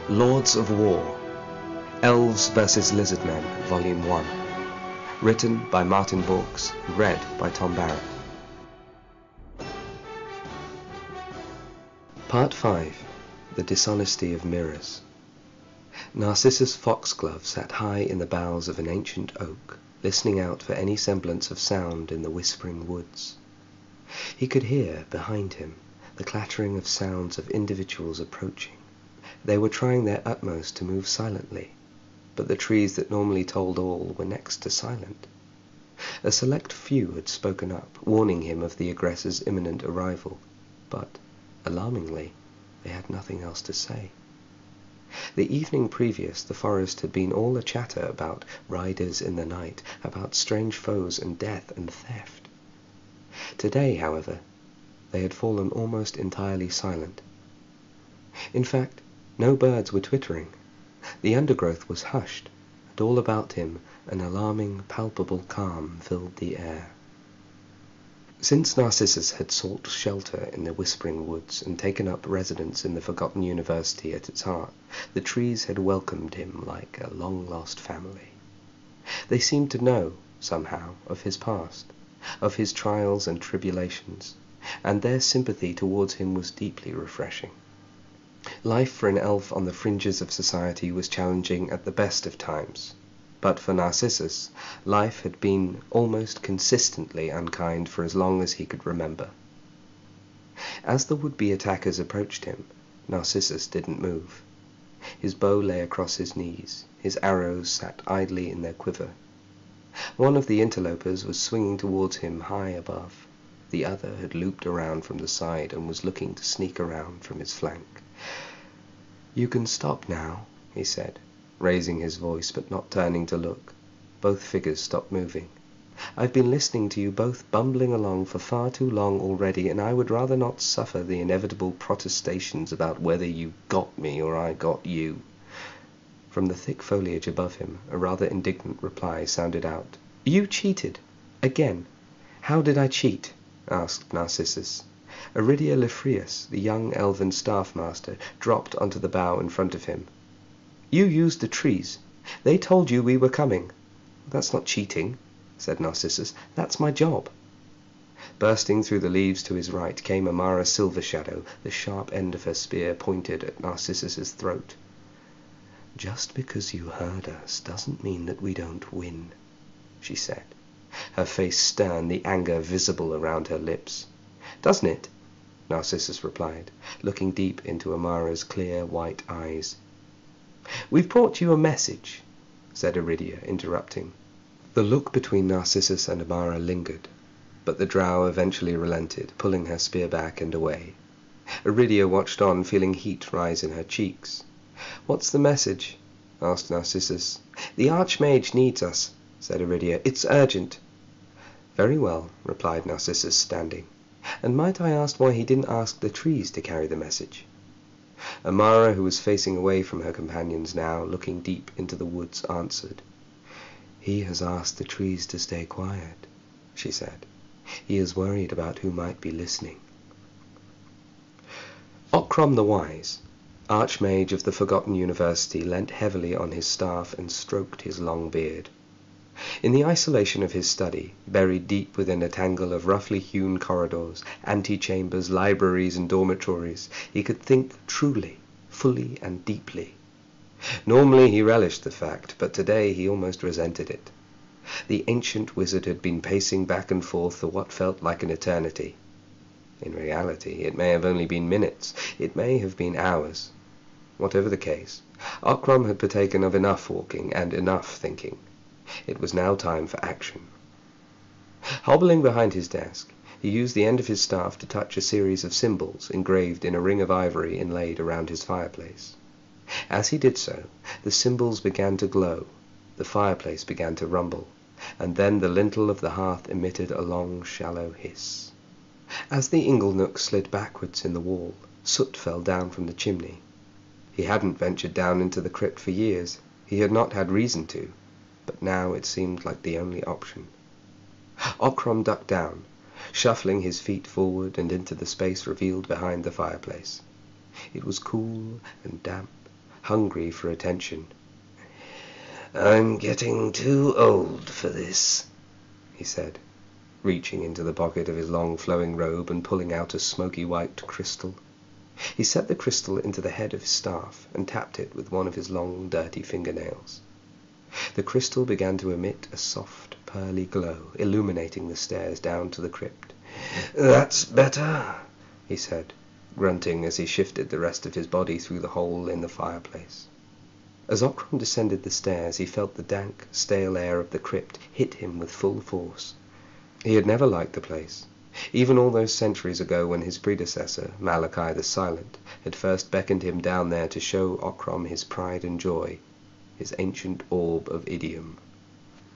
Lords of War, Elves vs. Lizardmen, Volume 1. Written by Martin Vaux, read by Tom Barratt. Part 5. The Dishonesty of Mirrors. Narcissus Foxglove sat high in the boughs of an ancient oak, listening out for any semblance of sound in the whispering woods. He could hear, behind him, the clattering of sounds of individuals approaching. They were trying their utmost to move silently, but the trees that normally told all were next to silent. A select few had spoken up, warning him of the aggressor's imminent arrival, but, alarmingly, they had nothing else to say. The evening previous, the forest had been all a chatter about riders in the night, about strange foes and death and theft. Today, however, they had fallen almost entirely silent. In fact, no birds were twittering. The undergrowth was hushed, and all about him an alarming, palpable calm filled the air. Since Narcissus had sought shelter in the whispering woods and taken up residence in the forgotten university at its heart, the trees had welcomed him like a long-lost family. They seemed to know, somehow, of his past, of his trials and tribulations, and their sympathy towards him was deeply refreshing. Life for an elf on the fringes of society was challenging at the best of times, but for Narcissus, life had been almost consistently unkind for as long as he could remember. As the would-be attackers approached him, Narcissus didn't move. His bow lay across his knees, his arrows sat idly in their quiver. One of the interlopers was swinging towards him high above. The other had looped around from the side and was looking to sneak around from his flank. "You can stop now," he said, raising his voice but not turning to look. Both figures stopped moving. "I've been listening to you both bumbling along for far too long already, and I would rather not suffer the inevitable protestations about whether you got me or I got you." From the thick foliage above him, a rather indignant reply sounded out. "You cheated. Again." "How did I cheat?" asked Narcissus. Aridia Lefreus, the young elven staff-master, dropped onto the bough in front of him. "You used the trees. They told you we were coming." "That's not cheating," said Narcissus. "That's my job." Bursting through the leaves to his right came Amara Silvershadow, the sharp end of her spear pointed at Narcissus's throat. "Just because you heard us doesn't mean that we don't win," she said, her face stern, the anger visible around her lips. "Doesn't it?" Narcissus replied, looking deep into Amara's clear white eyes. "We've brought you a message," said Aridia, interrupting. The look between Narcissus and Amara lingered, but the drow eventually relented, pulling her spear back and away. Aridia watched on, feeling heat rise in her cheeks. "What's the message?" asked Narcissus. "The Archmage needs us," said Aridia. "It's urgent." "Very well," replied Narcissus, standing. "And might I ask why he didn't ask the trees to carry the message?" Amara, who was facing away from her companions now, looking deep into the woods, answered. "He has asked the trees to stay quiet," she said. "He is worried about who might be listening." Okrom the Wise, Archmage of the Forgotten University, leant heavily on his staff and stroked his long beard. In the isolation of his study, buried deep within a tangle of roughly hewn corridors, antechambers, libraries, and dormitories, he could think truly, fully, and deeply. Normally he relished the fact, but today he almost resented it. The ancient wizard had been pacing back and forth for what felt like an eternity. In reality, it may have only been minutes, it may have been hours. Whatever the case, Okrom had partaken of enough walking and enough thinking. It was now time for action. Hobbling behind his desk, he used the end of his staff to touch a series of symbols engraved in a ring of ivory inlaid around his fireplace. As he did so, the symbols began to glow, the fireplace began to rumble, and then the lintel of the hearth emitted a long, shallow hiss. As the inglenook slid backwards in the wall, soot fell down from the chimney. He hadn't ventured down into the crypt for years. He had not had reason to. But now it seemed like the only option. Okrom ducked down, shuffling his feet forward and into the space revealed behind the fireplace. It was cool and damp, hungry for attention. "I'm getting too old for this," he said, reaching into the pocket of his long flowing robe and pulling out a smoky white crystal. He set the crystal into the head of his staff and tapped it with one of his long, dirty fingernails. The crystal began to emit a soft, pearly glow, illuminating the stairs down to the crypt. "That's better," he said, grunting as he shifted the rest of his body through the hole in the fireplace. As Ockram descended the stairs, he felt the dank, stale air of the crypt hit him with full force. He had never liked the place, even all those centuries ago when his predecessor, Malachi the Silent, had first beckoned him down there to show Ockram his pride and joy, his ancient orb of idiom.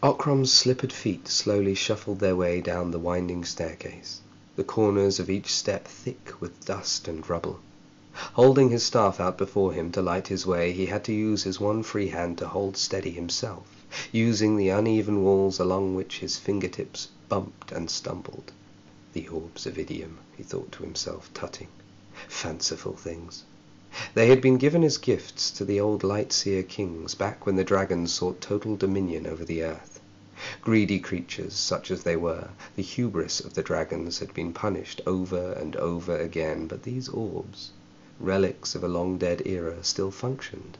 Ockram's slippered feet slowly shuffled their way down the winding staircase, the corners of each step thick with dust and rubble. Holding his staff out before him to light his way, he had to use his one free hand to hold steady himself, using the uneven walls along which his fingertips bumped and stumbled. The orbs of idiom, he thought to himself, tutting. Fanciful things. They had been given as gifts to the old Lightseer kings back when the dragons sought total dominion over the earth. Greedy creatures, such as they were, the hubris of the dragons had been punished over and over again, but these orbs, relics of a long-dead era, still functioned,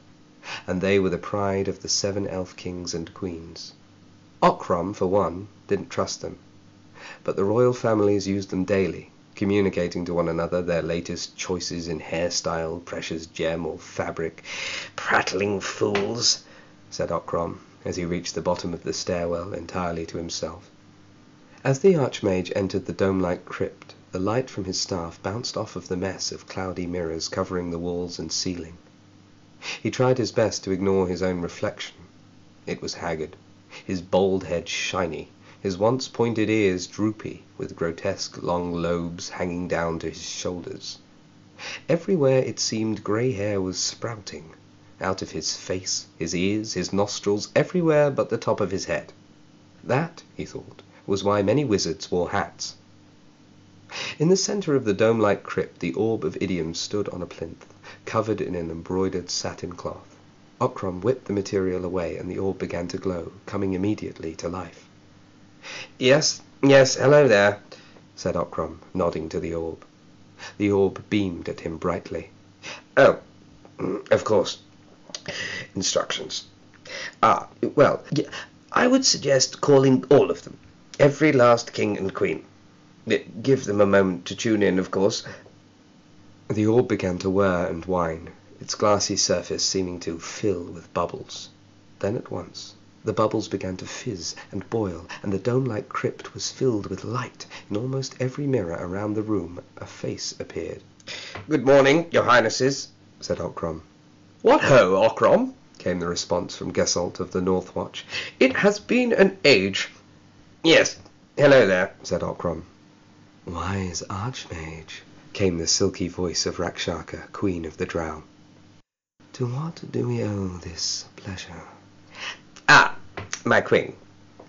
and they were the pride of the 7 elf kings and queens. Ockram, for one, didn't trust them, but the royal families used them daily, communicating to one another their latest choices in hairstyle, precious gem, or fabric. "Prattling fools," said Ockram, as he reached the bottom of the stairwell entirely to himself. As the Archmage entered the dome-like crypt, the light from his staff bounced off of the mess of cloudy mirrors covering the walls and ceiling. He tried his best to ignore his own reflection. It was haggard, his bald head shiny, his once pointed ears droopy, with grotesque long lobes hanging down to his shoulders. Everywhere it seemed grey hair was sprouting, out of his face, his ears, his nostrils, everywhere but the top of his head. That, he thought, was why many wizards wore hats. In the centre of the dome-like crypt, the orb of idiom stood on a plinth, covered in an embroidered satin cloth. Ockram whipped the material away, and the orb began to glow, coming immediately to life. Yes, hello there," said Ockram, nodding to the orb. The orb beamed at him brightly. "Oh, of course. Instructions. Well, I would suggest calling all of them, every last king and queen. Give them a moment to tune in, of course." The orb began to whir and whine, its glassy surface seeming to fill with bubbles. Then at once the bubbles began to fizz and boil, and the dome-like crypt was filled with light. In almost every mirror around the room a face appeared. "Good morning, your highnesses," said Ockram. "What ho, Ockram?" came the response from Gesalt of the North Watch. "It has been an age." "Yes, hello there," said Ockram. "Wise Archmage," came the silky voice of Rakshaka, Queen of the Drow. "To what do we owe this pleasure?" "Ah, my queen,"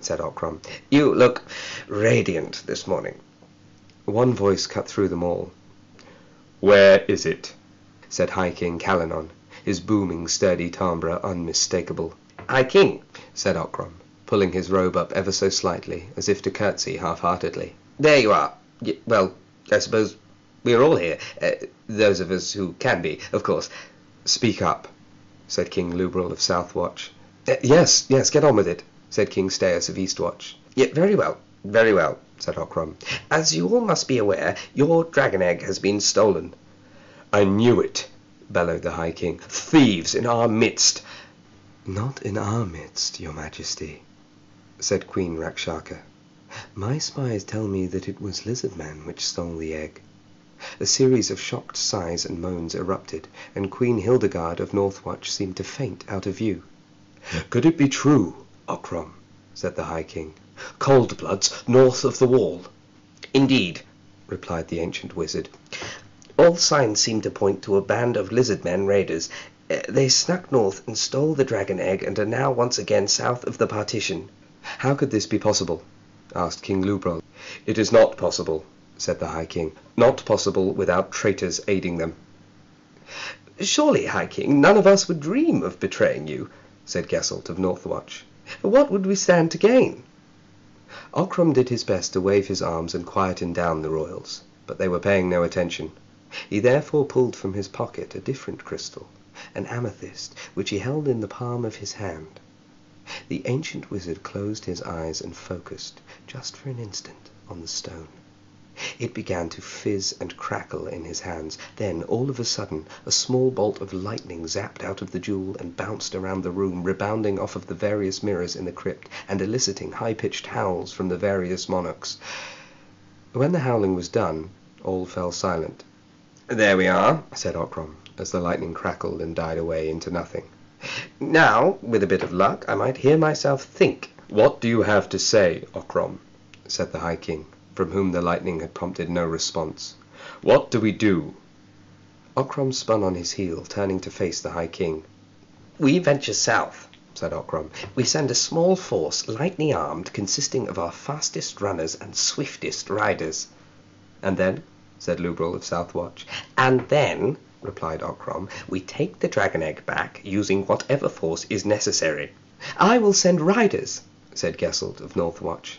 said Ockram, "you look radiant this morning." One voice cut through them all. "Where is it?" said High King Calanon, his booming, sturdy timbre unmistakable. "High King," said Ockram, pulling his robe up ever so slightly, as if to curtsy half-heartedly. "There you are. Well, I suppose we're all here. Those of us who can be, of course." "Speak up," said King Lubral of Southwatch. Yes, get on with it," said King Staeus of Eastwatch. Very well, said Ockram. "As you all must be aware, your dragon egg has been stolen." "I knew it," bellowed the High King. "Thieves in our midst." "Not in our midst, your Majesty," said Queen Rakshaka. "My spies tell me that it was Lizardmen which stole the egg." A series of shocked sighs and moans erupted, and Queen Hildegard of Northwatch seemed to faint out of view. "Could it be true, Ockram?" said the High King. "Cold-bloods north of the wall?" "Indeed," replied the ancient wizard. "All signs seem to point to a band of Lizardmen raiders. They snuck north and stole the dragon egg and are now once again south of the partition." "How could this be possible?" asked King Lubral. "It is not possible," said the High King. "Not possible without traitors aiding them." "Surely, High King, none of us would dream of betraying you," said Gesselt of Northwatch. "What would we stand to gain?" Ockram did his best to wave his arms and quieten down the royals, but they were paying no attention. He therefore pulled from his pocket a different crystal, an amethyst, which he held in the palm of his hand. The ancient wizard closed his eyes and focused, just for an instant, on the stone. It began to fizz and crackle in his hands. Then, all of a sudden, a small bolt of lightning zapped out of the jewel and bounced around the room, rebounding off of the various mirrors in the crypt and eliciting high-pitched howls from the various monarchs. When the howling was done, all fell silent. "There we are," said Ockram, as the lightning crackled and died away into nothing. "Now, with a bit of luck, I might hear myself think." "What do you have to say, Ockram?" said the High King, from whom the lightning had prompted no response. "What do we do?" Ockram spun on his heel, turning to face the High King. "We venture south," said Ockram. "We send a small force, lightly armed, consisting of our fastest runners and swiftest riders." "And then?" said Lubral of Southwatch. "And then," replied Ockram, "we take the dragon egg back, using whatever force is necessary." "I will send riders," said Gesselt of Northwatch.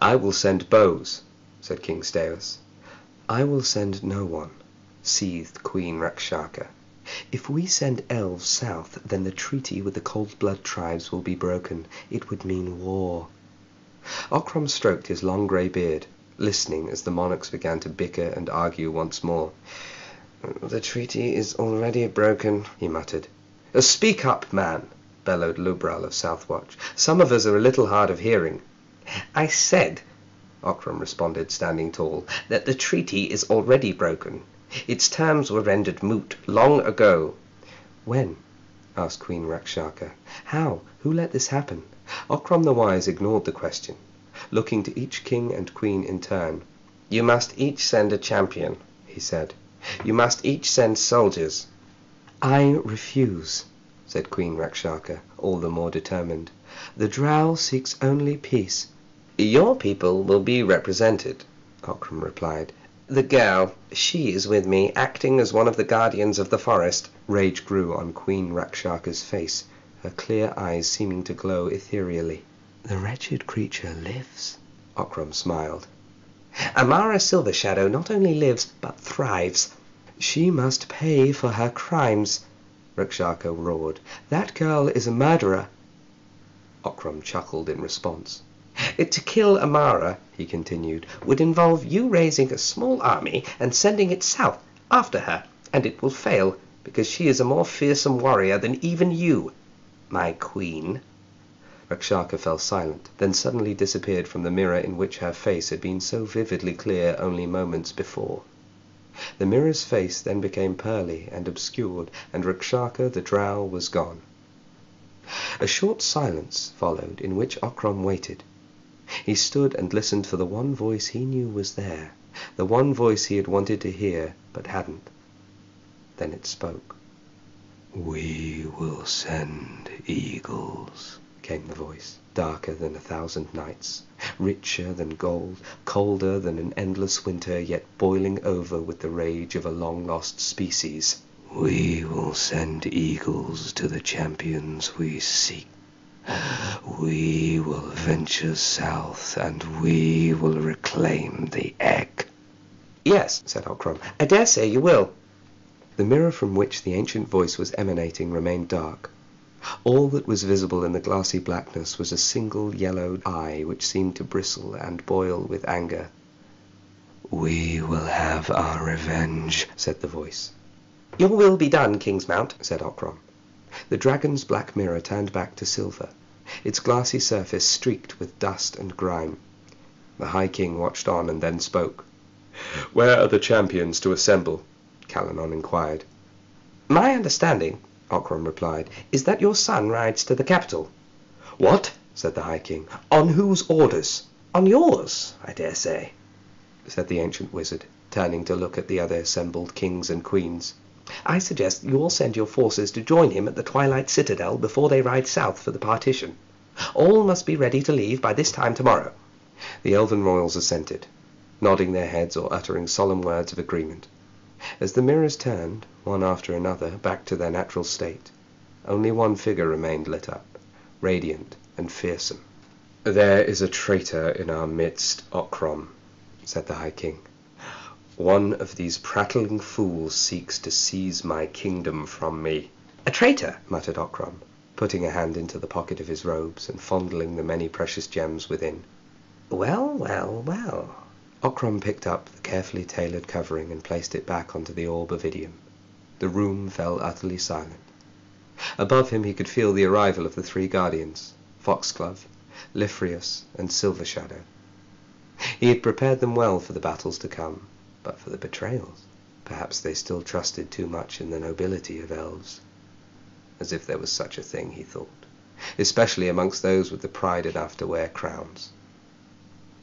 "I will send bows," said King Steos. "I will send no one," seethed Queen Rakshaka. "If we send elves south, then the treaty with the cold-blood tribes will be broken. It would mean war." Ockram stroked his long grey beard, listening as the monarchs began to bicker and argue once more. "The treaty is already broken," he muttered. "Speak up, man," bellowed Lubral of Southwatch. "Some of us are a little hard of hearing." "I said," Ockram responded, standing tall, "that the treaty is already broken. Its terms were rendered moot long ago." "When?" asked Queen Rakshaka. "How? Who let this happen?" Ockram the Wise ignored the question, looking to each king and queen in turn. "You must each send a champion," he said. "You must each send soldiers." "I refuse," said Queen Rakshaka, all the more determined. "The drow seeks only peace." "Your people will be represented," Ockram replied. "The girl, she is with me, acting as one of the guardians of the forest." Rage grew on Queen Rakshaka's face, her clear eyes seeming to glow ethereally. "The wretched creature lives," Ockram smiled. "Amara Silvershadow not only lives, but thrives." "She must pay for her crimes," Rakshaka roared. "That girl is a murderer." Ockram chuckled in response. "To kill Amara," he continued, "would involve you raising a small army and sending it south after her, and it will fail, because she is a more fearsome warrior than even you, my queen." Rakshaka fell silent, then suddenly disappeared from the mirror in which her face had been so vividly clear only moments before. The mirror's face then became pearly and obscured, and Rakshaka the drow was gone. A short silence followed, in which Ockram waited. He stood and listened for the one voice he knew was there, the one voice he had wanted to hear but hadn't. Then it spoke. "We will send eagles," came the voice, darker than 1,000 nights, richer than gold, colder than an endless winter, yet boiling over with the rage of a long-lost species. "We will send eagles to the champions we seek. We will venture south, and we will reclaim the egg." "Yes," said Ockram, "I dare say you will." The mirror from which the ancient voice was emanating remained dark. All that was visible in the glassy blackness was a single yellow eye which seemed to bristle and boil with anger. "We will have our revenge," said the voice. "Your will be done, Kingsmount," said Ockram. The dragon's black mirror turned back to silver, its glassy surface streaked with dust and grime. The High King watched on and then spoke. "Where are the champions to assemble?" Calinon inquired. "My understanding," Ockram replied, "is that your son rides to the capital." "What?" said the High King. "On whose orders?" "On yours, I dare say," said the ancient wizard, turning to look at the other assembled kings and queens. "I suggest you all send your forces to join him at the Twilight Citadel before they ride south for the partition. All must be ready to leave by this time tomorrow." The elven royals assented, nodding their heads or uttering solemn words of agreement. As the mirrors turned, one after another, back to their natural state, only one figure remained lit up, radiant and fearsome. "There is a traitor in our midst, Ocrom," said the High King. "One of these prattling fools seeks to seize my kingdom from me." "A traitor!" muttered Ocrom, putting a hand into the pocket of his robes and fondling the many precious gems within. "Well, well, well." Ocrom picked up the carefully tailored covering and placed it back onto the orb of Idiom. The room fell utterly silent. Above him he could feel the arrival of the three guardians, Foxglove, Lifrius, and Silver Shadow. He had prepared them well for the battles to come, but for the betrayals, perhaps they still trusted too much in the nobility of elves. As if there was such a thing, he thought, especially amongst those with the pride enough to wear crowns.